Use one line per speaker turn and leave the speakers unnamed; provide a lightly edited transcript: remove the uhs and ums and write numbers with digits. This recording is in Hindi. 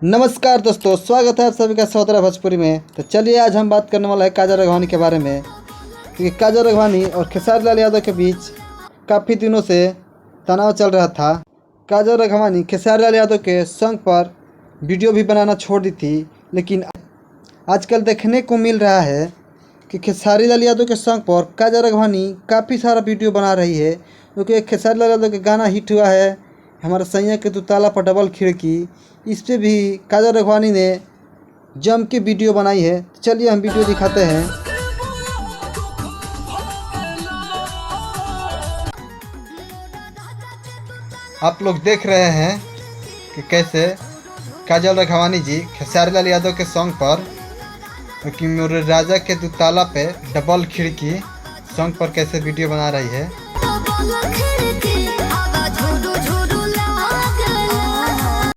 नमस्कार दोस्तों, स्वागत है आप सभी का सौतरा भोजपुरी में। तो चलिए आज हम बात करने वाला है काजल राघवानी के बारे में, क्योंकि काजल राघवानी और खेसारी लाल यादव के बीच काफ़ी दिनों से तनाव चल रहा था। काजल राघवानी खेसारी लाल यादव के सॉन्ग पर वीडियो भी बनाना छोड़ दी थी, लेकिन आजकल देखने को मिल रहा है कि खेसारी लाल यादव के सॉन्ग पर काजल राघवानी काफ़ी सारा वीडियो बना रही है। क्योंकि एक खेसारी लाल यादव का गाना हिट हुआ है, हमारा सैया के तू ताला पर डबल खिड़की। इस पे भी काजल राघवानी ने जम के वीडियो बनाई है। चलिए हम वीडियो दिखाते हैं। आप लोग देख रहे हैं कि कैसे काजल राघवानी जी खेसारी लाल यादव के सॉन्ग पर, क्योंकि मेरे राजा के दो ताला पे डबल खिड़की सॉन्ग पर कैसे वीडियो बना रही है।